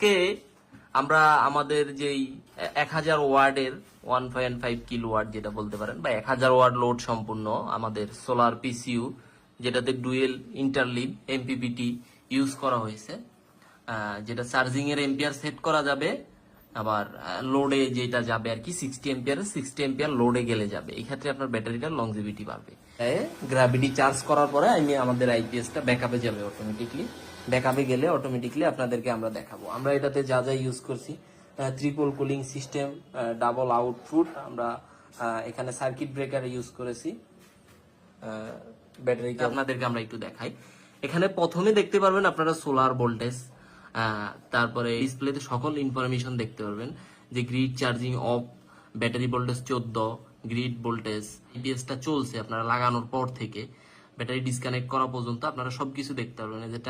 আজকে আমরা আমাদের যেই 1000 ওয়ার্ডের 1.5 কিলোওয়াট যেটা বলতে পারেন বা 1000 ওয়াট লোড সম্পূর্ণ আমাদের সোলার পিসিইউ, যেটাতে ডুয়েল ইন্টারলিভ এমপিপিটি ইউজ করা হয়েছে, যেটা চার্জিং এর এম্পিয়ার সেট করা যাবে, আবার লোডে যেটা যাবে আর কি 60 এম্পিয়ার লোডে গেলে যাবে। এই ক্ষেত্রে আপনার ব্যাটারিটার লংজিভিটি বাড়বে। গ্র্যাভিটি চার্জ করার পরে আমাদের আইপিএসটা ব্যাকআপে যাবে অটোমেটিকলি। ব্যাকআপে গেলে অটোমেটিকলি আপনাদেরকে আমরা দেখাবো। আমরা এটাতে যা যা ইউজ করছি, triple cooling system, double output, আমরা এখানে সার্কিট ব্রেকার ইউজ করেছি। ব্যাটারিকে আপনাদেরকে আমরা একটু দেখাই। এখানে প্রথমে দেখতে পারবেন আপনারা সোলার ভোল্টেজ, তারপরে ডিসপ্লেতে সকল ইনফরমেশন দেখতে পারবেন যে grid charging off, battery voltage 14, grid voltage, আইপিএসটা চলছে আপনারা লাগানোর পর থেকে ব্যাটারি ডিসকানেক্ট করা পর্যন্ত আপনারা সবকিছু দেখতে পারবেন। এই যে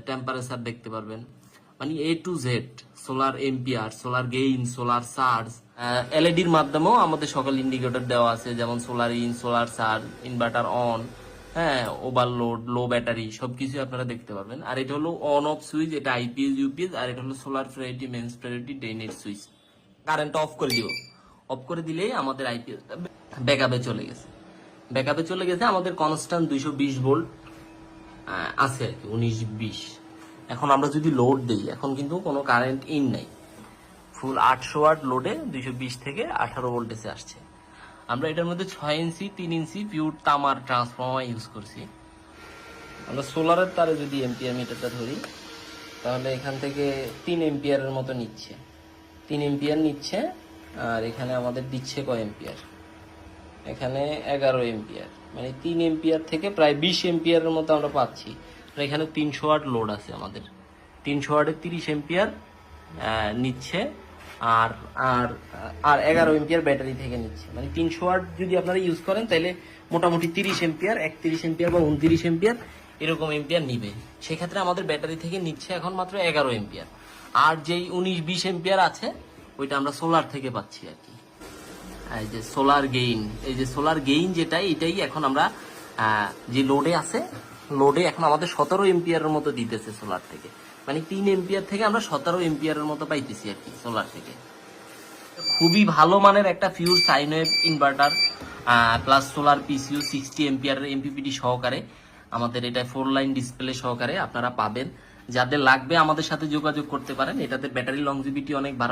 টেম্পারেচার দেখতে পারবেন, মানে A to Z, solar ampere, solar gain, solar charge. এলইডির মাধ্যমেও আমাদের সকল ইন্ডিকেটর দেওয়া আছে, যেমন solar in, solar charge, inverter on, overload, low battery, সবকিছু আপনারা দেখতে পারবেন। আর এটা হলো অন অফ সুইচ, এটা আইপিএস ইউপিএস, আর এটা হলো solar priority, mains priority, day night switch. Current off করে দিব, অফ করে দিলেই আমাদের আইপিএসটা ব্যাকআপে চলে গেছে। ব্যাকআপে চলে গেছে, আমাদের কনস্ট্যান্ট 220 ভোল্ট আছে আর কি, 19-20। এখন আমরা যদি লোড দিই, এখন কিন্তু কোনো কারেন্ট ইন নাই, ফুল 800 ওয়াট লোডে 220 থেকে 18 ভোল্টেজে আসছে। আমরা এটার মধ্যে 6 ইঞ্চি 3 ইঞ্চি পিওর তামার ট্রান্সফর্মার ইউজ করছি। আমরা সোলারের তারে যদি এম্পিয়ার মিটারটা ধরি, তাহলে এখান থেকে 3 এম্পিয়ারের মতো নিচ্ছে, 3 এম্পিয়ার নিচ্ছে। আর এখানে আমাদের দিচ্ছে কয় এম্পিয়ার, এখানে 11 এম্পিয়ার, মানে 3 এম্পিয়ার থেকে প্রায় 20 এম্পিয়ারের মতো আমরা পাচ্ছি। এখানে 300 ওয়াট লোড আছে আমাদের, 300 ওয়াটে 30 এম্পিয়ার নিচ্ছে, আর আর আর 11 এম্পিয়ার ব্যাটারি থেকে নিচ্ছে। মানে 300 ওয়াট যদি আপনারা ইউজ করেন, তাহলে মোটামুটি 30 এম্পিয়ার, 31 এম্পিয়ার বা 29 এম্পিয়ার এরকম এম্পিয়ার নিবে। সেক্ষেত্রে আমাদের ব্যাটারি থেকে নিচ্ছে এখন মাত্র 11 এম্পিয়ার। আর যেই 19-20 এম্পিয়ার আছে, ওইটা আমরা সোলার থেকে পাচ্ছি আর কি। এই যে সোলার গেইন, এই যে সোলার গেইন যেটা, এটাই এখন আমরা যে লোডে আছে, লোডে এখন আমাদের 17 এম্পিয়ারের মতো দিতেছে সোলার থেকে। মানে 3 এম্পিয়ার থেকে আমরা 17 এম্পিয়ারের মতো পাইতেছি আর কি সোলার থেকে। খুবই ভালো মানের একটা pure sine wave inverter plus solar PCU 60 এম্পিয়ারের এমপিপিটি সহকারে, আমাদের এটা 4 লাইন ডিসপ্লে সহকারে আপনারা পাবেন। যাদের লাগবে আমাদের সাথে যোগাযোগ করতে পারেন। এটাতে ব্যাটারি লংজিভিটি অনেক বাড়বে।